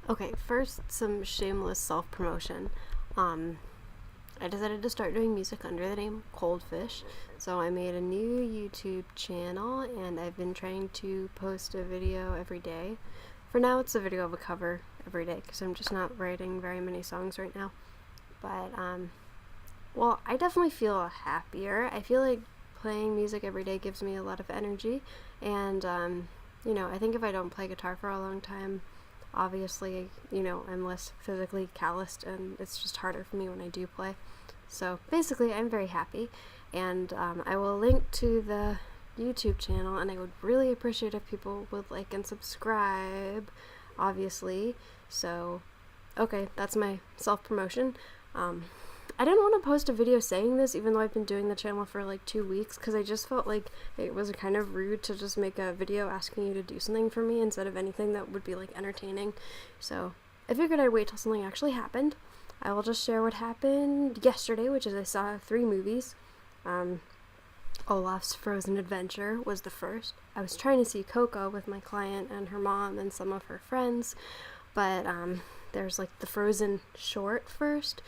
Okay, first, some shameless self-promotion. Um, I decided to start doing music under the name Coldfish, so I made a new YouTube channel, and I've been trying to post a video every day. For now, it's a video of a cover every day, because I'm just not writing very many songs right now. But, well, I definitely feel happier. I feel like playing music every day gives me a lot of energy, and, I think if I don't play guitar for a long time, obviously, I'm less physically calloused and it's just harder for me when I do play. So basically, I'm very happy, and I will link to the YouTube channel, and I would really appreciate if people would like and subscribe, obviously. So, okay, that's my self-promotion. I didn't want to post a video saying this, even though I've been doing the channel for like 2 weeks, because I just felt like it was kind of rude to just make a video asking you to do something for me instead of anything that would be like entertaining. So I figured I'd wait till something actually happened. I will just share what happened yesterday, which is I saw 3 movies. Olaf's Frozen Adventure was the first. I was trying to see Coco with my client and her mom and some of her friends, but there's like the Frozen short first.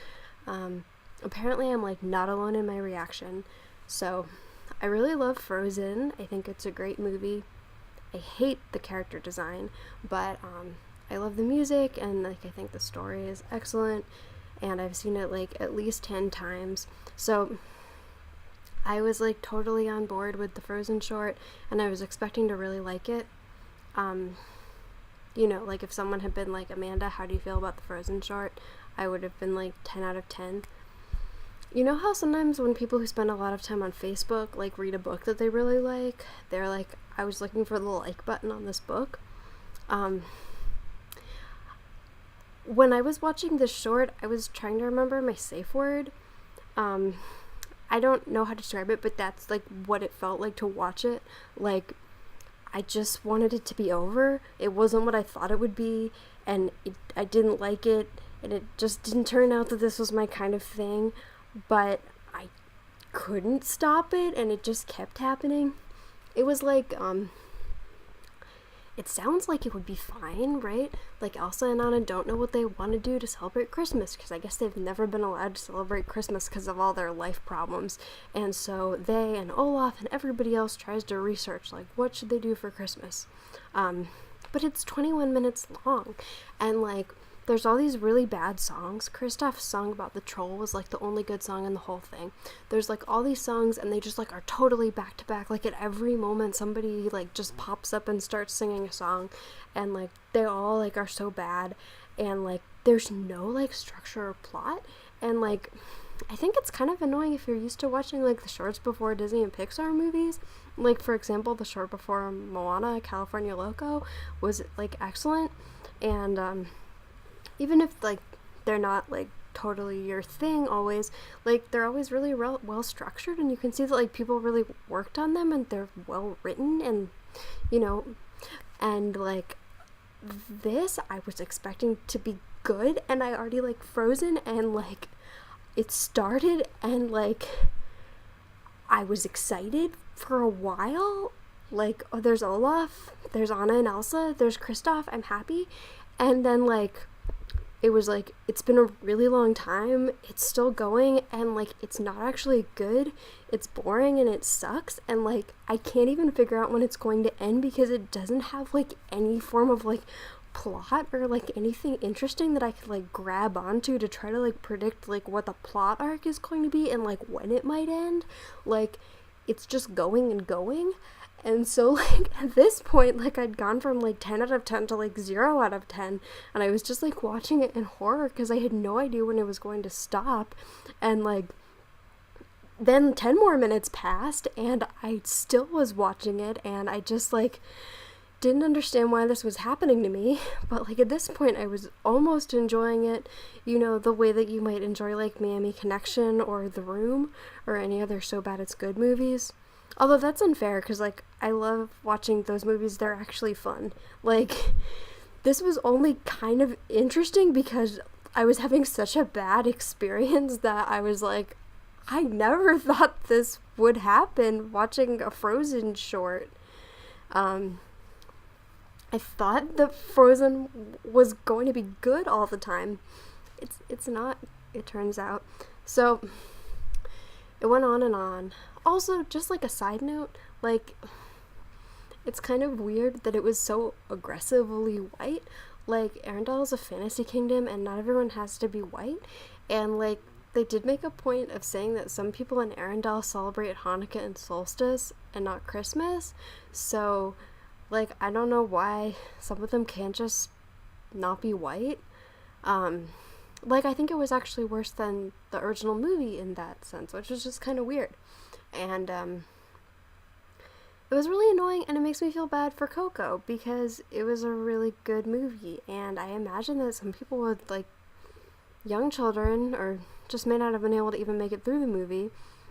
Apparently I'm like not alone in my reaction. So I really love Frozen. I think it's a great movie. I hate the character design, but I love the music, and like I think the story is excellent, and I've seen it like at least 10 times. So I was like totally on board with the Frozen short, and I was expecting to really like it. Like if someone had been like, Amanda, how do you feel about the Frozen short? I would have been like 10 out of 10. You know how sometimes when people who spend a lot of time on Facebook like read a book that they really like, they're like, I was looking for the like button on this book. When I was watching this short, I was trying to remember my safe word. I don't know how to describe it, but that's like what it felt like to watch it. Like, I just wanted it to be over. It wasn't what I thought it would be, and I didn't like it, and it just didn't turn out that this was my kind of thing, but I couldn't stop it, and it just kept happening. It was like, it sounds like it would be fine, right? Like Elsa and Anna don't know what they want to do to celebrate Christmas, because I guess they've never been allowed to celebrate Christmas because of all their life problems. And so they and Olaf and everybody else tries to research, like, what should they do for Christmas? But it's 21 minutes long, and like, there's all these really bad songs. Kristoff's song about the troll was like the only good song in the whole thing. There's like all these songs, and they just like are totally back to back. Like at every moment somebody like just pops up and starts singing a song, and like they all like are so bad, and like there's no like structure or plot, and like I think it's kind of annoying if you're used to watching like the shorts before Disney and Pixar movies. Like for example, the short before Moana, California Loco, was like excellent, and even if like they're not like totally your thing always, like they're always really well structured, and you can see that like people really worked on them, and they're well written, and and like this I was expecting to be good, and I already like Frozen, and like it started, and like I was excited for a while. Like, oh, there's Olaf, there's Anna and Elsa, there's Kristoff, I'm happy. And then like it was like, it's been a really long time, it's still going, and like it's not actually good, it's boring, and it sucks, and like I can't even figure out when it's going to end, because it doesn't have like any form of like plot or like anything interesting that I could like grab onto to try to like predict like what the plot arc is going to be and like when it might end. Like it's just going and going. And so, like, at this point, like, I'd gone from, like, 10 out of 10 to, like, 0 out of 10, and I was just, like, watching it in horror, because I had no idea when it was going to stop, and, like, then 10 more minutes passed, and I still was watching it, and I just, like, didn't understand why this was happening to me, but, like, at this point, I was almost enjoying it, the way that you might enjoy, like, Miami Connection, or The Room, or any other So Bad It's Good movies. Although that's unfair, because, like, I love watching those movies. They're actually fun. Like, this was only kind of interesting because I was having such a bad experience that I was like, I never thought this would happen watching a Frozen short. I thought the Frozen was going to be good all the time. It's not, it turns out. So it went on and on. Also, just like a side note, like, it's kind of weird that it was so aggressively white. Like, Arendelle is a fantasy kingdom and not everyone has to be white. And like, they did make a point of saying that some people in Arendelle celebrate Hanukkah and solstice and not Christmas. So, like, I don't know why some of them can't just not be white. Like, I think it was actually worse than the original movie in that sense, which was just kind of weird. And, it was really annoying, and it makes me feel bad for Coco, because it was a really good movie, and I imagine that some people would, like, young children, or just may not have been able to even make it through the movie,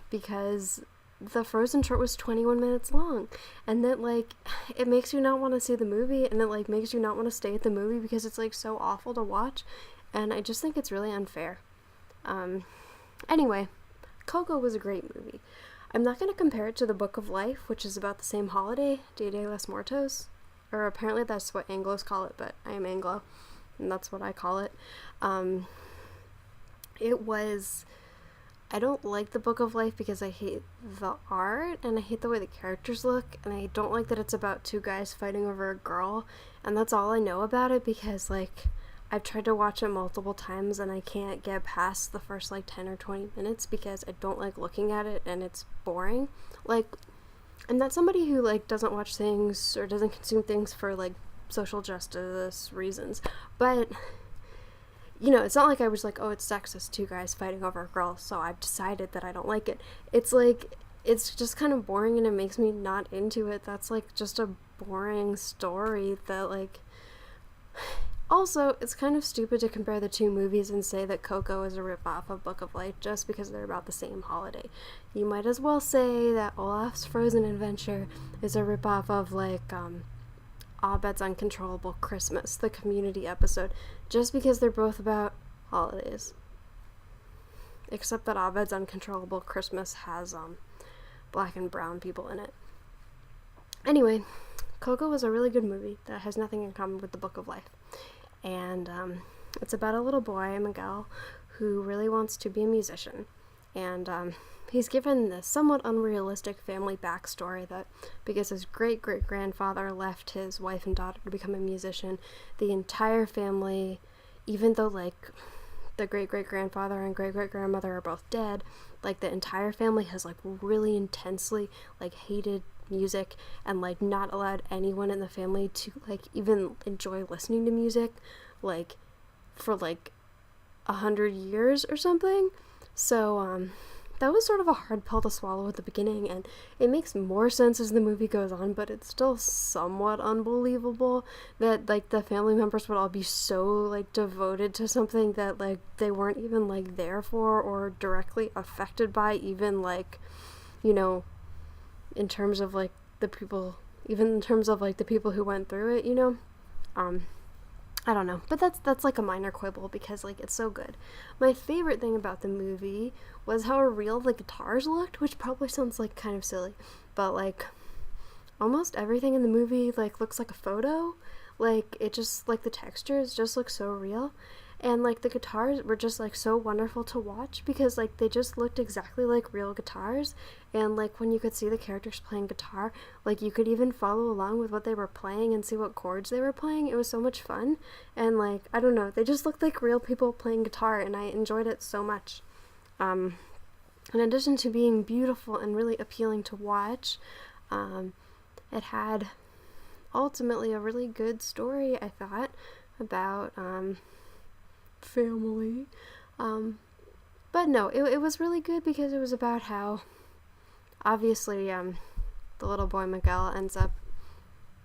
because the Frozen short was 21 minutes long, and that, like, it makes you not want to see the movie, and it, like, makes you not want to stay at the movie, because it's, like, so awful to watch, and I just think it's really unfair. Anyway, Coco was a great movie. I'm not going to compare it to The Book of Life, which is about the same holiday, Dia de los Muertos, or apparently that's what Anglos call it, but I am Anglo, and that's what I call it. I don't like The Book of Life because I hate the art, and I hate the way the characters look, and I don't like that it's about two guys fighting over a girl, and that's all I know about it, because, like, I've tried to watch it multiple times and I can't get past the first, like, 10 or 20 minutes because I don't like looking at it and it's boring. Like, I'm not somebody who, like, doesn't watch things or doesn't consume things for, like, social justice reasons. But, you know, it's not like I was like, oh, it's sexist, two guys fighting over a girl, so I've decided that I don't like it. It's, like, it's just kind of boring and it makes me not into it. That's, like, just a boring story that, like... Also, it's kind of stupid to compare the two movies and say that Coco is a ripoff of Book of Life just because they're about the same holiday. You might as well say that Olaf's Frozen Adventure is a ripoff of, like, Abed's Uncontrollable Christmas, the Community episode, just because they're both about holidays. Except that Abed's Uncontrollable Christmas has, black and brown people in it. Anyway, Coco was a really good movie that has nothing in common with The Book of Life. And it's about a little boy, Miguel, who really wants to be a musician. And he's given this somewhat unrealistic family backstory that because his great-great-grandfather left his wife and daughter to become a musician, the entire family, even though, like, the great-great-grandfather and great-great-grandmother are both dead, like, the entire family has, like, really intensely, like, hated music and, like, not allowed anyone in the family to, like, even enjoy listening to music, like, for, like, 100 years or something. So that was sort of a hard pill to swallow at the beginning, and it makes more sense as the movie goes on, but it's still somewhat unbelievable that, like, the family members would all be so, like, devoted to something that, like, they weren't even, like, there for or directly affected by, even, like, you know, in terms of, like, the people, even in terms of, like, the people who went through it, you know? I don't know, but that's like a minor quibble because, like, it's so good. My favorite thing about the movie was how real the guitars looked, which probably sounds, like, kind of silly, but, like, almost everything in the movie, like, looks like a photo. Like, it just, like, the textures just look so real. And, like, the guitars were just, like, so wonderful to watch because, like, they just looked exactly like real guitars. And, like, when you could see the characters playing guitar, like, you could even follow along with what they were playing and see what chords they were playing. It was so much fun. And, like, I don't know, they just looked like real people playing guitar, and I enjoyed it so much. In addition to being beautiful and really appealing to watch, it had ultimately a really good story, I thought, about, family. But no, it was really good because it was about how obviously the little boy Miguel ends up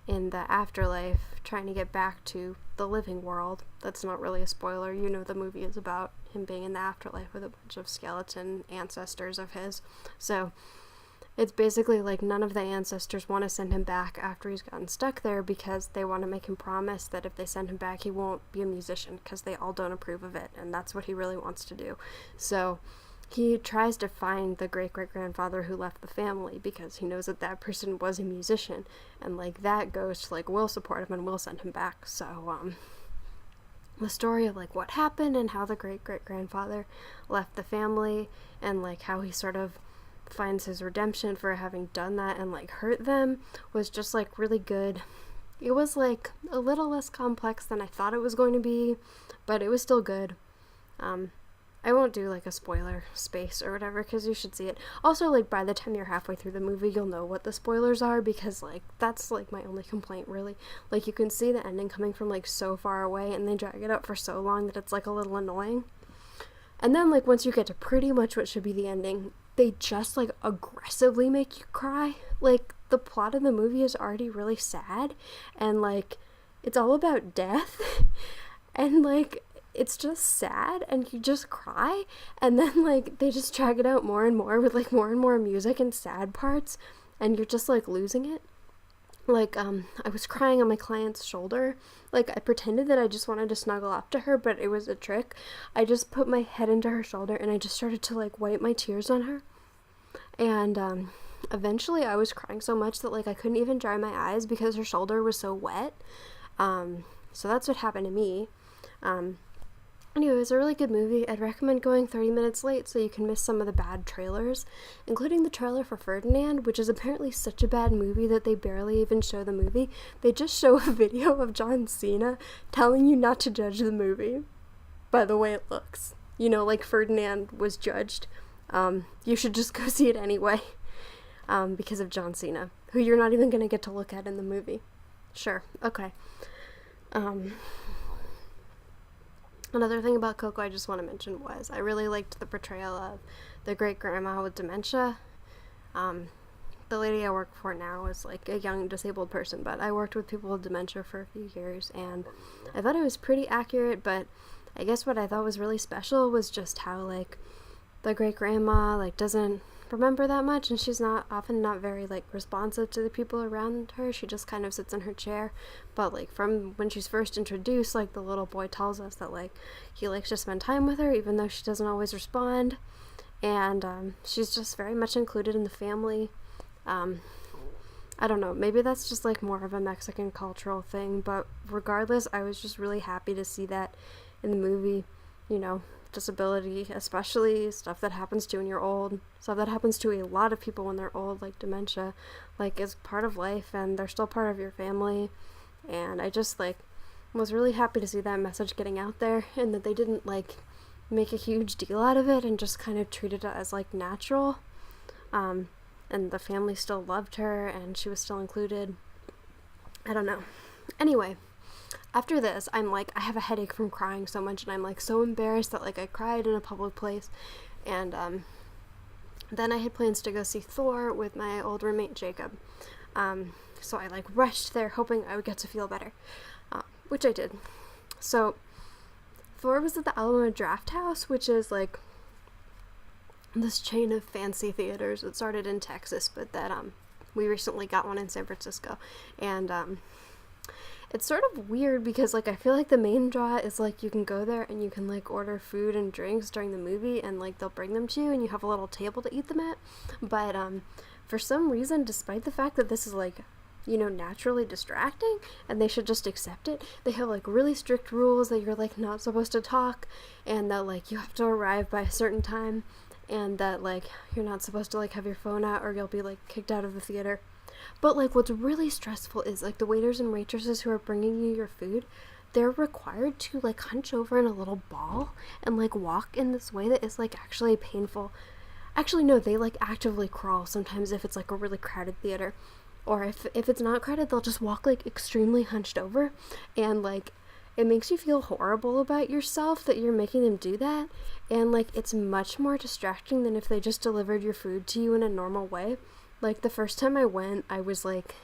in the afterlife trying to get back to the living world. That's not really a spoiler. You know the movie is about him being in the afterlife with a bunch of skeleton ancestors of his. So it's basically like none of the ancestors want to send him back after he's gotten stuck there because they want to make him promise that if they send him back, he won't be a musician because they all don't approve of it, and that's what he really wants to do. So he tries to find the great-great-grandfather who left the family because he knows that that person was a musician, and like that ghost like will support him and will send him back. So the story of like what happened and how the great-great-grandfather left the family and like how he sort of finds his redemption for having done that and like hurt them was just like really good. It was like a little less complex than I thought it was going to be, but it was still good. I won't do like a spoiler space or whatever because you should see it. Also, like by the time you're halfway through the movie, you'll know what the spoilers are because like that's like my only complaint really. Like you can see the ending coming from like so far away and they drag it out for so long that it's like a little annoying. And then like once you get to pretty much what should be the ending, they just like aggressively make you cry. Like the plot of the movie is already really sad and like it's all about death and like it's just sad and you just cry, and then like they just drag it out more and more with like more and more music and sad parts and you're just like losing it. Like I was crying on my client's shoulder. Like I pretended that I just wanted to snuggle up to her, but it was a trick. I just put my head into her shoulder and I just started to like wipe my tears on her. And eventually I was crying so much that like I couldn't even dry my eyes because her shoulder was so wet. So that's what happened to me. Anyway, it was a really good movie. I'd recommend going 30 minutes late so you can miss some of the bad trailers, including the trailer for Ferdinand, which is apparently such a bad movie that they barely even show the movie. They just show a video of John Cena telling you not to judge the movie by the way it looks. You know, like Ferdinand was judged. You should just go see it anyway, because of John Cena, who you're not even going to get to look at in the movie. Sure, okay. Another thing about Coco I just want to mention was I really liked the portrayal of the great-grandma with dementia. The lady I work for now is like a young disabled person, but I worked with people with dementia for a few years, and I thought it was pretty accurate, but I guess what I thought was really special was just how like the great-grandma like doesn't remember that much, and she's not very like responsive to the people around her. She just kind of sits in her chair, but like from when she's first introduced, like the little boy tells us that like he likes to spend time with her even though she doesn't always respond, and she's just very much included in the family. I don't know, maybe that's just like more of a Mexican cultural thing, but regardless, I was just really happy to see that in the movie. You know, disability, especially stuff that happens to you when you're old, stuff that happens to a lot of people when they're old, like dementia, like is part of life and they're still part of your family. And I just like was really happy to see that message getting out there and that they didn't like make a huge deal out of it and just kind of treated it as like natural. And the family still loved her and she was still included. I don't know. Anyway, after this, I'm like, I have a headache from crying so much, and I'm like so embarrassed that like I cried in a public place. And then I had plans to go see Thor with my old roommate Jacob. So I like rushed there hoping I would get to feel better, which I did. So Thor was at the Alamo Drafthouse, which is like this chain of fancy theaters. It started in Texas, but that we recently got one in San Francisco, and it's sort of weird because like I feel like the main draw is like you can go there and you can like order food and drinks during the movie and like they'll bring them to you and you have a little table to eat them at. But for some reason, despite the fact that this is like, you know, naturally distracting and they should just accept it, they have like really strict rules that you're like not supposed to talk and that like you have to arrive by a certain time and that like you're not supposed to like have your phone out or you'll be like kicked out of the theater. But like what's really stressful is like the waiters and waitresses who are bringing you your food, they're required to like hunch over in a little ball and like walk in this way that is like actually painful. Actually no, they like actively crawl sometimes if it's like a really crowded theater, or if it's not crowded, they'll just walk like extremely hunched over, and like it makes you feel horrible about yourself that you're making them do that, and like it's much more distracting than if they just delivered your food to you in a normal way. Like, the first time I went, I was like,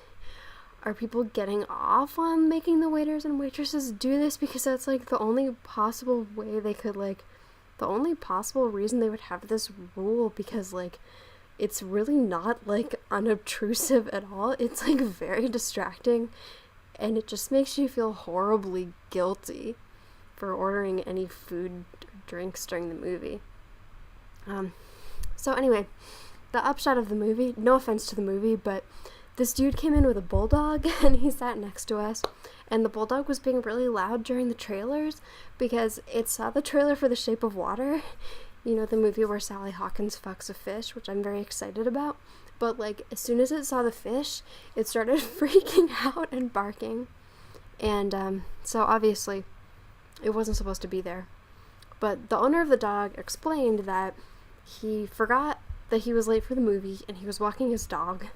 are people getting off on making the waiters and waitresses do this? Because that's, like, the only possible way they could, like, the only possible reason they would have this rule, because, like, it's really not, like, unobtrusive at all. It's, like, very distracting, and it just makes you feel horribly guilty for ordering any food or drinks during the movie. So anyway, the upshot of the movie, no offense to the movie, but this dude came in with a bulldog and he sat next to us, and the bulldog was being really loud during the trailers because it saw the trailer for The Shape of Water, you know, the movie where Sally Hawkins fucks a fish, which I'm very excited about, but like as soon as it saw the fish, it started freaking out and barking, and so obviously it wasn't supposed to be there. But the owner of the dog explained that he forgot that he was late for the movie and he was walking his dog,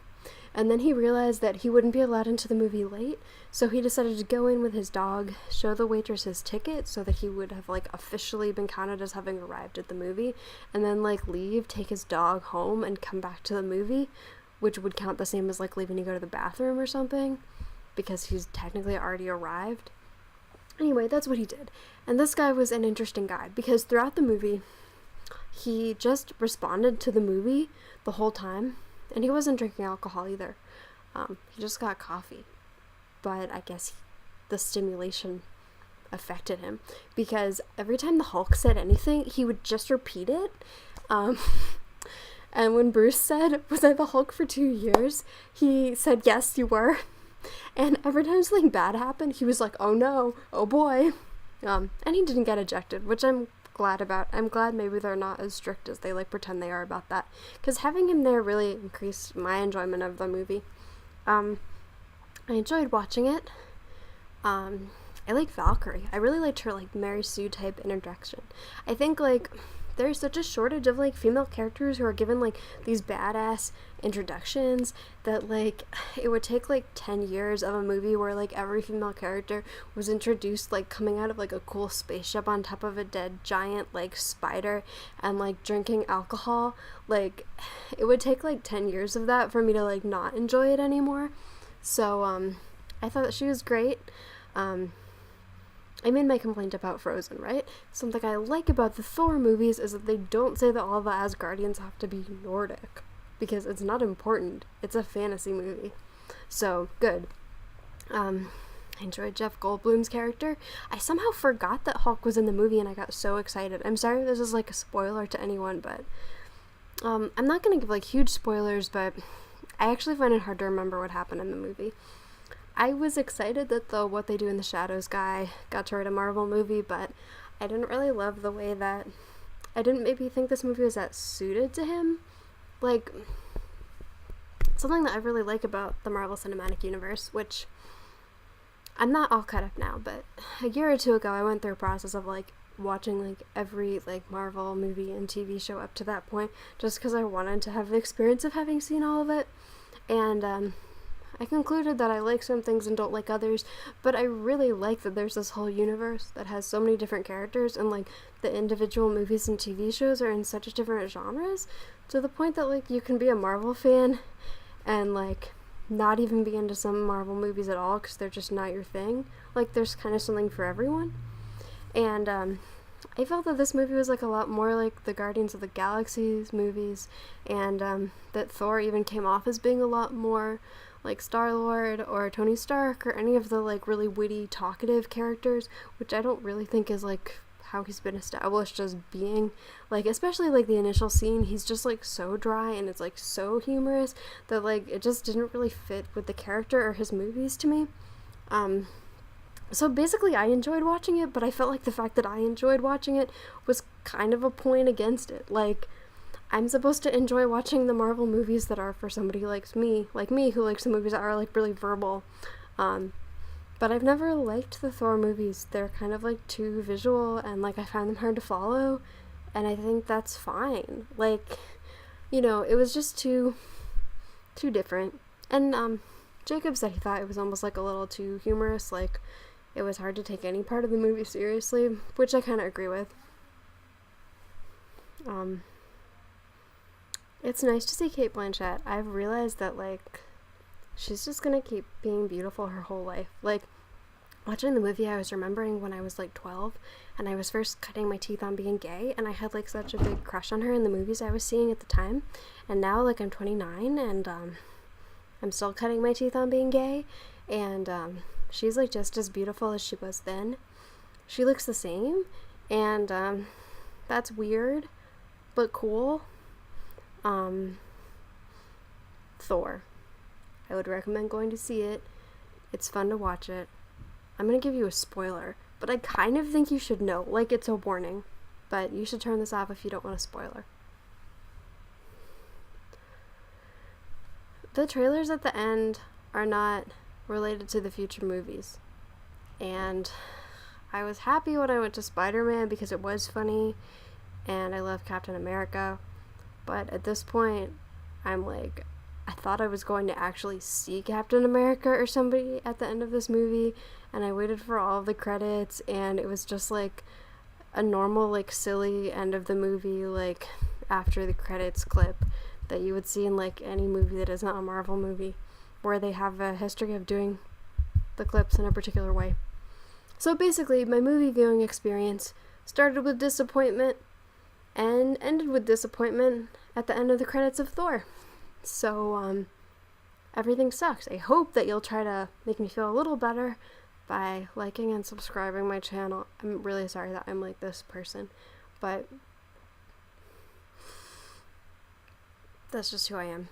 and then he realized that he wouldn't be allowed into the movie late, so he decided to go in with his dog, show the waitress his ticket so that he would have like officially been counted as having arrived at the movie, and then like leave, take his dog home, and come back to the movie, which would count the same as like leaving to go to the bathroom or something, because he's technically already arrived. Anyway, that's what he did. And this guy was an interesting guy because throughout the movie, he just responded to the movie the whole time. And he wasn't drinking alcohol either. He just got coffee. But I guess the stimulation affected him. Because every time the Hulk said anything, he would just repeat it. And when Bruce said, "Was I the Hulk for 2 years?" he said, "Yes, you were." And every time something bad happened, he was like, "Oh no, oh boy." And he didn't get ejected, which I'm glad about. I'm glad maybe they're not as strict as they like pretend they are about that, because having him there really increased my enjoyment of the movie. I enjoyed watching it. I like Valkyrie. I really liked her like Mary Sue type introduction. I think like there's such a shortage of like female characters who are given like these badass introductions that like it would take like 10 years of a movie where like every female character was introduced like coming out of like a cool spaceship on top of a dead giant like spider and like drinking alcohol. Like it would take like 10 years of that for me to like not enjoy it anymore. So I thought that she was great. I made my complaint about Frozen, right? Something I like about the Thor movies is that they don't say that all the Asgardians have to be Nordic, because it's not important. It's a fantasy movie. So, good. I enjoyed Jeff Goldblum's character. I somehow forgot that Hulk was in the movie and I got so excited. I'm sorry if this is like a spoiler to anyone, but I'm not going to give like huge spoilers, but I actually find it hard to remember what happened in the movie. I was excited that the What They Do in the Shadows guy got to write a Marvel movie, but I didn't really love the way that... I didn't maybe think this movie was that suited to him. Like, something that I really like about the Marvel Cinematic Universe, which I'm not all caught up now, but a year or two ago I went through a process of, like, watching, like, every, like, Marvel movie and TV show up to that point, just because I wanted to have the experience of having seen all of it, and, I concluded that I like some things and don't like others, but I really like that there's this whole universe that has so many different characters, and like the individual movies and TV shows are in such different genres, to the point that like you can be a Marvel fan and like not even be into some Marvel movies at all because they're just not your thing. Like there's kind of something for everyone. And I felt that this movie was like a lot more like the Guardians of the Galaxy movies, and that Thor even came off as being a lot more like Star-Lord or Tony Stark or any of the like really witty, talkative characters, which I don't really think is like how he's been established as being. Like especially like the initial scene, he's just like so dry and it's like so humorous that like it just didn't really fit with the character or his movies to me. So basically I enjoyed watching it, but I felt like the fact that I enjoyed watching it was kind of a point against it. Like I'm supposed to enjoy watching the Marvel movies that are for somebody like me, who likes the movies that are like really verbal. But I've never liked the Thor movies. They're kind of like too visual and like I find them hard to follow, and I think that's fine. Like, you know, it was just too different. And Jacob said he thought it was almost like a little too humorous, like it was hard to take any part of the movie seriously, which I kind of agree with. It's nice to see Cate Blanchett. I've realized that, like, she's just gonna keep being beautiful her whole life. Like, watching the movie, I was remembering when I was, like, 12, and I was first cutting my teeth on being gay, and I had, like, such a big crush on her in the movies I was seeing at the time. And now, like, I'm 29, and, I'm still cutting my teeth on being gay, and, she's, like, just as beautiful as she was then. She looks the same, and, that's weird. but cool. Thor. I would recommend going to see it. It's fun to watch it. I'm gonna give you a spoiler, but I kind of think you should know. Like, it's a warning, but you should turn this off if you don't want a spoiler. The trailers at the end are not related to the future movies. And I was happy when I went to Spider-Man because it was funny, and I love Captain America. But at this point, I'm like, I thought I was going to actually see Captain America or somebody at the end of this movie, and I waited for all of the credits, and it was just like a normal, like, silly end of the movie, like, after the credits clip that you would see in, like, any movie that is not a Marvel movie, where they have a history of doing the clips in a particular way. So basically, my movie viewing experience started with disappointment and ended with disappointment at the end of the credits of Thor. So, everything sucks. I hope that you'll try to make me feel a little better by liking and subscribing my channel. I'm really sorry that I'm like this person, but that's just who I am.